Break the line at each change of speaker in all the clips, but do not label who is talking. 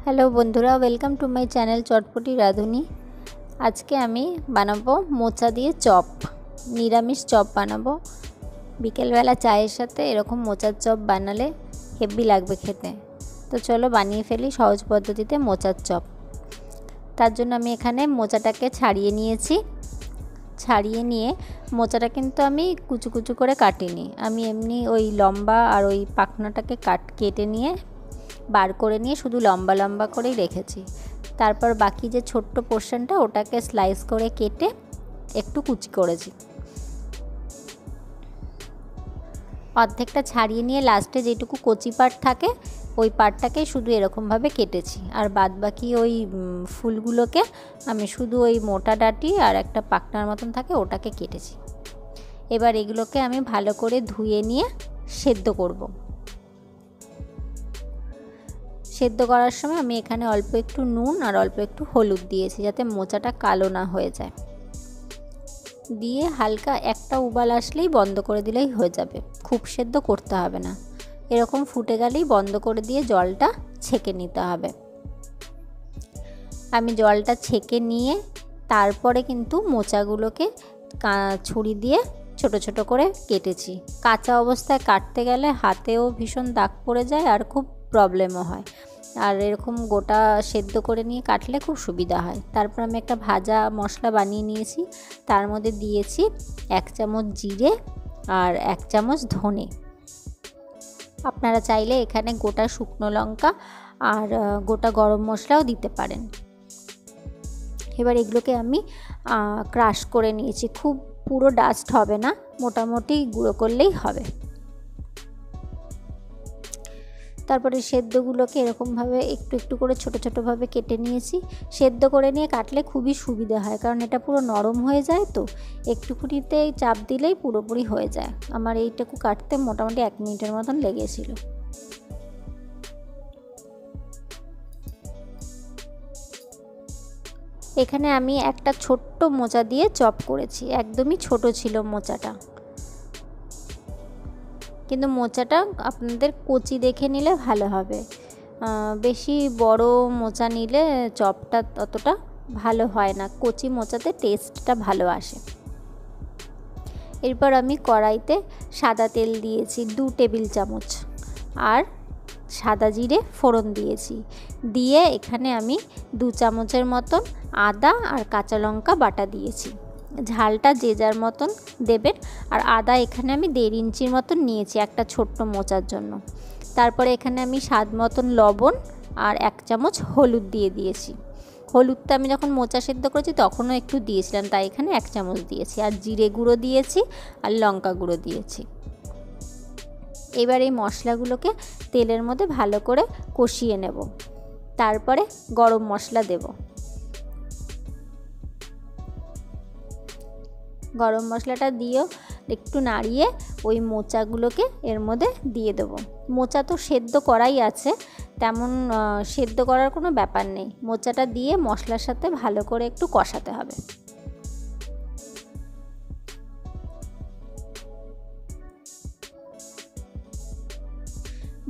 Hello বন্ধুরা, welcome to my channel চটপটি রাঁধুনি। আজকে আমি বানাবো মোচা দিয়ে চপ, নিরামিষ চপ বানাবো। বিকেলবেলা চায়ের সাথে এরকম মোচার চপ বানালে হেভি লাগবে খেতে। তো চলো বানিয়ে ফেলি সহজ পদ্ধতিতে মোচার চপ। তার জন্য আমি এখানে মোচাটাকে ছাড়িয়ে নিয়েছি। ছাড়িয়ে নিয়ে মোচাটা কিন্তু আমি কুচু কুচু করে কাটিনি, আমি এমনি ওই লম্বা আর ওই পাখনাটাকে কেটে নিয়ে বার করে নিয়ে শুধু লম্বা লম্বা করেই রেখেছি। তারপর বাকি যে ছোট্ট পোর্শনটা ওটাকে স্লাইস করে কেটে একটু কুচি করেছি। অর্ধেকটা ছাড়িয়ে নিয়ে লাস্টে যেটুকু কচি পার্ট থাকে ওই পার্টটাকে শুধু এরকমভাবে কেটেছি, আর বাদ বাকি ওই ফুলগুলোকে আমি শুধু ওই মোটা ডাঁটি আর একটা পাখনার মতন থাকে ওটাকে কেটেছি। এবার এগুলোকে আমি ভালো করে ধুয়ে নিয়ে সেদ্ধ করব। সেদ্ধ করার সময় আমি এখানে অল্প একটু নুন আর অল্প একটু হলুদ দিয়েছি যাতে মোচাটা কালো না হয়ে যায়। দিয়ে হালকা একটা উবাল আসলেই বন্ধ করে দিলেই হয়ে যাবে, খুব সেদ্ধ করতে হবে না। এরকম ফুটে গেলেই বন্ধ করে দিয়ে জলটা ছেঁকে নিতে হবে। আমি জলটা ছেঁকে নিয়ে তারপরে কিন্তু মোচাগুলোকে ছুরি দিয়ে ছোট ছোট করে কেটেছি। কাঁচা অবস্থায় কাটতে গেলে হাতেও ভীষণ দাগ পড়ে যায় আর খুব প্রবলেমও হয়, আর এরকম গোটা সেদ্ধ করে নিয়ে কাটলে খুব সুবিধা হয়। তারপর আমি একটা ভাজা মশলা বানিয়ে নিয়েছি, তার মধ্যে দিয়েছি 1 চামচ জিরে আর 1 চামচ ধনে। আপনারা চাইলে এখানে গোটা শুকনো লঙ্কা আর গোটা গরম মশলাও দিতে পারেন। এবার এগুলোকে আমি ক্রাশ করে নিয়েছি, খুব পুরো ডাস্ট হবে না, মোটামুটি গুঁড়ো করলেই হবে। তারপরে সেদ্ধগুলোকে এরকমভাবে একটু একটু করে ছোট ছোটোভাবে কেটে নিয়েছি। সেদ্ধ করে নিয়ে কাটলে খুবই সুবিধা হয়, কারণ এটা পুরো নরম হয়ে যায়, তো একটুকুনিতে চাপ দিলেই পুরোপুরি হয়ে যায়। আমার এইটুকু কাটতে মোটামুটি 1 মিনিটের মতন লেগেছিল। এখানে আমি একটা ছোট্ট মোচা দিয়ে চপ করেছি, একদমই ছোট ছিল মোচাটা, কিন্তু মোচাটা আপনাদের কচি দেখে নিলে ভালো হবে। বেশি বড় মোচা নিলে চপটা অতটা ভালো হয় না, কচি মোচাতে টেস্টটা ভালো আসে। এরপর আমি কড়াইতে সাদা তেল দিয়েছি 2 টেবিল চামচ, আর সাদা জিরে ফোড়ন দিয়েছি। দিয়ে এখানে আমি 2 চামচের মতন আদা আর কাঁচা লঙ্কা বাটা দিয়েছি। ঝালটা যে যার মতন দেবেন, আর আদা এখানে আমি 1.5 ইঞ্চির মতন নিয়েছি একটা ছোট্ট মোচার জন্য। তারপরে এখানে আমি স্বাদ মতন লবণ আর 1 চামচ হলুদ দিয়ে দিয়েছি। হলুদটা আমি যখন মোচা সেদ্ধ করেছি তখনও একটু দিয়েছিলাম, তাই এখানে 1 চামচ দিয়েছি। আর জিরে গুঁড়ো দিয়েছি আর লঙ্কা গুঁড়ো দিয়েছি। এবার এই মশলাগুলোকে তেলের মধ্যে ভালো করে কষিয়ে নেব। তারপরে গরম মশলা দেব। গরম মশলাটা দিয়েও একটু নাড়িয়ে ওই মোচাগুলোকে এর মধ্যে দিয়ে দেবো। মোচা তো সেদ্ধ করাই আছে, তেমন সেদ্ধ করার কোনো ব্যাপার নেই। মোচাটা দিয়ে মশলার সাথে ভালো করে একটু কষাতে হবে।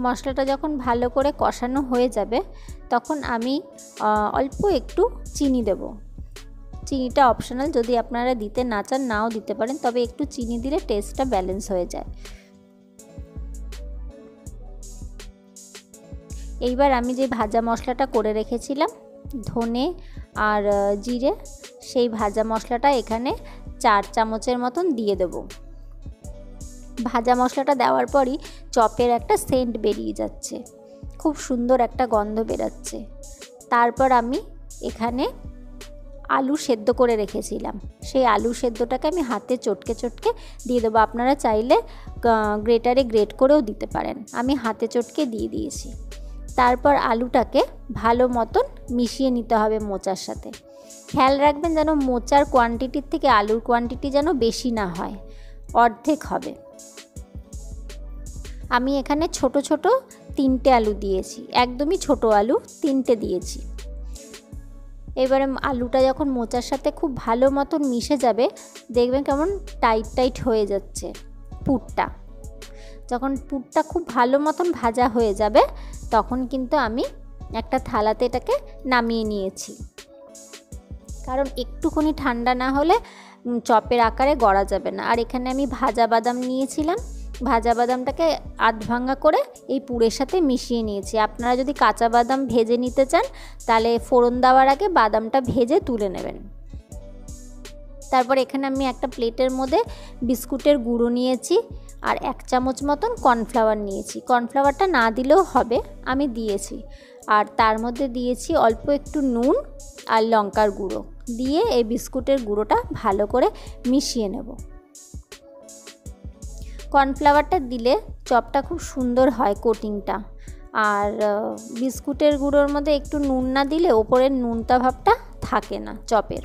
মশলাটা যখন ভালো করে কষানো হয়ে যাবে তখন আমি অল্প একটু চিনি দেব। চিনিটা অপশনাল, যদি আপনারা দিতে না চান নাও দিতে পারেন, তবে একটু চিনি দিলে টেস্টটা ব্যালেন্স হয়ে যায়। এইবার আমি যে ভাজা মশলাটা করে রেখেছিলাম ধনে আর জিরে, সেই ভাজা মশলাটা এখানে 4 চামচের মতন দিয়ে দেব। ভাজা মশলাটা দেওয়ার পরই চপের একটা সেন্ট বেরিয়ে যাচ্ছে, খুব সুন্দর একটা গন্ধ বেরাচ্ছে। তারপর আমি এখানে আলু সেদ্ধ করে রেখেছিলাম, সেই আলু সেদ্ধটাকে আমি হাতে চটকে চটকে দিয়ে দেবো। আপনারা চাইলে গ্রেটারে গ্রেট করেও দিতে পারেন, আমি হাতে চটকে দিয়ে দিয়েছি। তারপর আলুটাকে ভালো মতন মিশিয়ে নিতে হবে মোচার সাথে। খেয়াল রাখবেন যেন মোচার কোয়ান্টিটির থেকে আলুর কোয়ান্টিটি যেন বেশি না হয়, অর্ধেক হবে। আমি এখানে ছোট ছোট 3টে আলু দিয়েছি, একদমই ছোট আলু 3টে দিয়েছি। এবারে আলুটা যখন মোচার সাথে খুব ভালো মতন মিশে যাবে, দেখবেন কেমন টাইট টাইট হয়ে যাচ্ছে পুরটা। যখন পুরটা খুব ভালো মতন ভাজা হয়ে যাবে তখন কিন্তু আমি একটা থালাতে এটাকে নামিয়ে নিয়েছি, কারণ একটুখানি ঠান্ডা না হলে চপের আকারে গড়া যাবে না। আর এখানে আমি ভাজা বাদাম নিয়েছিলাম, ভাজা বাদামটাকে আধ ভাঙা করে এই পুরের সাথে মিশিয়ে নিয়েছি। আপনারা যদি কাঁচা বাদাম ভেজে নিতে চান তাহলে ফোড়ন দেওয়ার আগে বাদামটা ভেজে তুলে নেবেন। তারপর এখানে আমি একটা প্লেটের মধ্যে বিস্কুটের গুঁড়ো নিয়েছি আর 1 চামচ মতন কর্নফ্লাওয়ার নিয়েছি। কর্নফ্লাওয়ারটা না দিলেও হবে, আমি দিয়েছি। আর তার মধ্যে দিয়েছি অল্প একটু নুন আর লঙ্কার গুঁড়ো দিয়ে এই বিস্কুটের গুঁড়োটা ভালো করে মিশিয়ে নেব। কর্নফ্লাওয়ারটা দিলে চপটা খুব সুন্দর হয় কোটিংটা। আর বিস্কুটের গুঁড়োর মধ্যে একটু নুন না দিলে ওপরের নুনতা ভাবটা থাকে না চপের।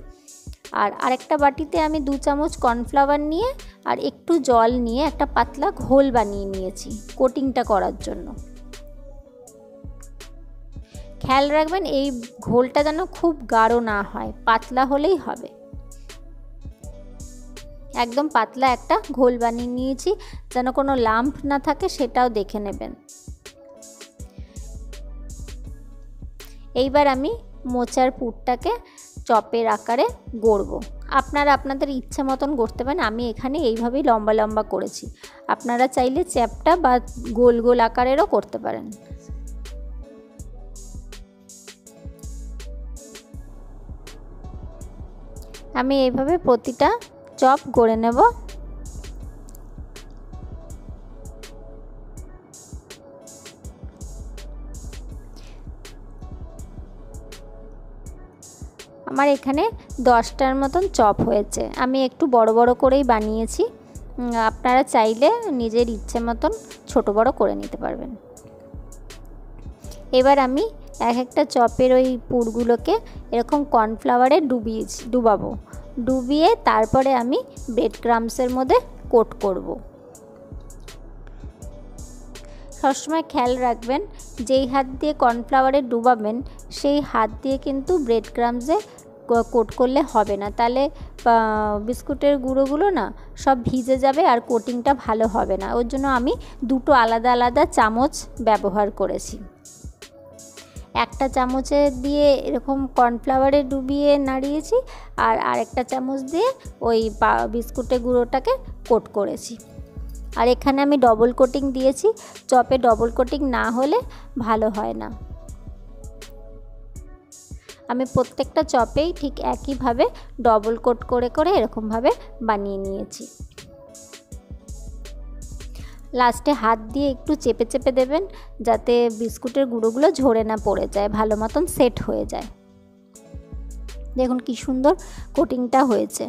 আর আরেকটা বাটিতে আমি 2 চামচ কর্নফ্লাওয়ার নিয়ে আর একটু জল নিয়ে একটা পাতলা ঘোল বানিয়ে নিয়েছি কোটিংটা করার জন্য। খেয়াল রাখবেন এই ঘোলটা যেন খুব গাঢ় না হয়, পাতলা হলেই হবে। একদম পাতলা একটা ঘোল বানিয়ে নিয়েছি, যেন কোনো লাম্প না থাকে সেটাও দেখে নেবেন। এইবার আমি মোচার পুরটাকে চপের আকারে গড়ব। আপনারা আপনাদের ইচ্ছা মতন গড়তে পারেন, আমি এখানে এইভাবেই লম্বা লম্বা করেছি। আপনারা চাইলে চ্যাপটা বা গোল গোল আকারেরও করতে পারেন। আমি এইভাবে প্রতিটা চপ গড়ে নেব। আমার এখানে 10টার মতন চপ হয়েছে। আমি একটু বড় বড় করেই বানিয়েছি, আপনারা চাইলে নিজের ইচ্ছে মতন ছোট বড় করে নিতে পারবেন। এবার আমি এক একটা চপের ওই পুরগুলোকে এরকম কর্নফ্লাওয়ারে ডুবাবো। ডুবিয়ে তারপরে আমি ব্রেড ক্রাম্বসের মধ্যে কোট করব। সবসময় খেয়াল রাখবেন যেই হাত দিয়ে কর্নফ্লাওয়ারে ডুবাবেন সেই হাত দিয়ে কিন্তু ব্রেড ক্রাম্বসে কোট করলে হবে না, তাহলে বিস্কুটের গুঁড়োগুলো না সব ভিজে যাবে আর কোটিংটা ভালো হবে না। ওর জন্য আমি 2টো আলাদা আলাদা চামচ ব্যবহার করেছি। একটা চামচে দিয়ে এরকম কর্নফ্লাওয়ারে ডুবিয়ে নাড়িয়েছি আর আরেকটা চামচ দিয়ে ওই বিস্কুটের গুঁড়োটাকে কোট করেছি। আর এখানে আমি ডবল কোটিং দিয়েছি, চপে ডবল কোটিং না হলে ভালো হয় না। আমি প্রত্যেকটা চপেই ঠিক একইভাবে ডবল কোট করে করে এরকমভাবে বানিয়ে নিয়েছি। লাস্টে হাত দিয়ে একটু চেপে চেপে দেবেন যাতে বিস্কুটের গুঁড়োগুলো ঝরে না পড়ে যায়, ভালো মতন সেট হয়ে যায়। দেখুন কি সুন্দর কোটিংটা হয়েছে।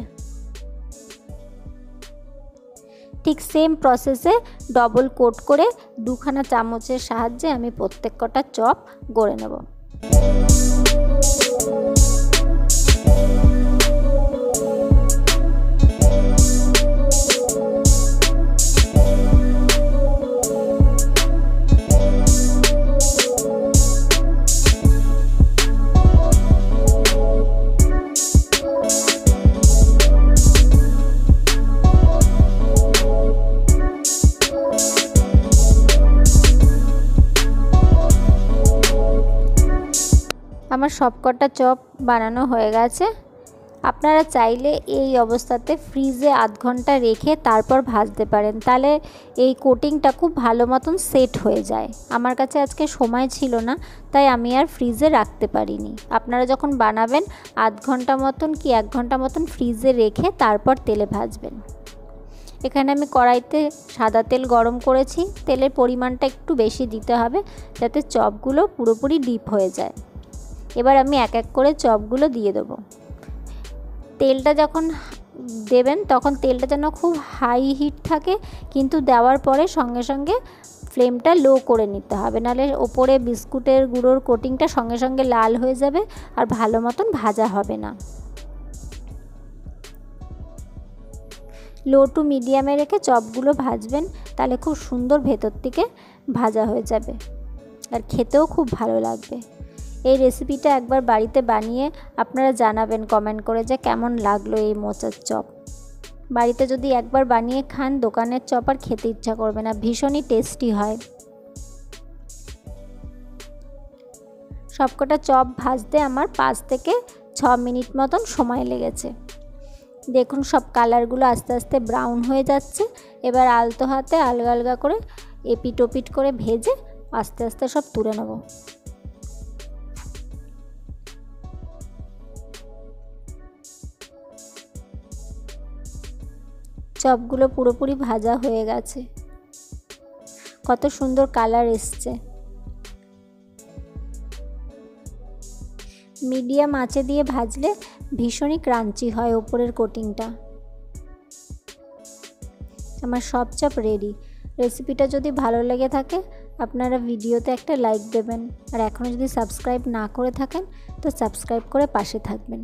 ঠিক সেম প্রসেসে ডবল কোট করে 2খানা চামচের সাহায্যে আমি প্রত্যেক কটা চপ গড়ে নেব। আমার সবকটা চপ বানানো হয়ে গেছে। আপনারা চাইলে এই অবস্থাতে ফ্রিজে আধ ঘন্টা রেখে তারপর ভাজতে পারেন, তাহলে এই কোটিংটা খুব ভালো মতন সেট হয়ে যায়। আমার কাছে আজকে সময় ছিল না তাই আমি আর ফ্রিজে রাখতে পারিনি। আপনারা যখন বানাবেন আধ ঘন্টা মতন কি 1 ঘন্টা মতন ফ্রিজে রেখে তারপর তেলে ভাজবেন। এখানে আমি কড়াইতে সাদা তেল গরম করেছি, তেলের পরিমাণটা একটু বেশি দিতে হবে যাতে চপগুলো পুরোপুরি ডিপ হয়ে যায়। এবার আমি এক এক করে চপগুলো দিয়ে দেবো। তেলটা যখন দেবেন তখন তেলটা যেন খুব হাই হিট থাকে, কিন্তু দেওয়ার পরে সঙ্গে সঙ্গে ফ্লেমটা লো করে নিতে হবে, নাহলে ওপরে বিস্কুটের গুঁড়োর কোটিংটা সঙ্গে সঙ্গে লাল হয়ে যাবে আর ভালো মতন ভাজা হবে না। লো টু মিডিয়ামে রেখে চপগুলো ভাজবেন, তাহলে খুব সুন্দর ভেতর থেকে ভাজা হয়ে যাবে আর খেতেও খুব ভালো লাগবে। এই রেসিপিটা একবার বাড়িতে বানিয়ে আপনারা জানাবেন কমেন্ট করে যে কেমন লাগলো এই মোচার চপ। বাড়িতে যদি একবার বানিয়ে খান দোকানের চপ আর খেতে ইচ্ছা করবে না, ভীষণই টেস্টি হয়। সবকটা চপ ভাজতে আমার 5 থেকে 6 মিনিট মতন সময় লেগেছে। দেখুন সব কালারগুলো আস্তে আস্তে ব্রাউন হয়ে যাচ্ছে। এবার আলতো হাতে আলগা আলগা করে এপিট ওপিট করে ভেজে আস্তে আস্তে সব তুলে নেব। চপগুলো পুরোপুরি ভাজা হয়ে গেছে, কত সুন্দর কালার এসছে। মিডিয়াম আঁচে দিয়ে ভাজলে ভীষণই ক্রাঞ্চি হয় ওপরের কোটিংটা। আমার সব চপ রেডি। রেসিপিটা যদি ভালো লেগে থাকে আপনারা ভিডিওতে একটা লাইক দেবেন, আর এখনও যদি সাবস্ক্রাইব না করে থাকেন তো সাবস্ক্রাইব করে পাশে থাকবেন।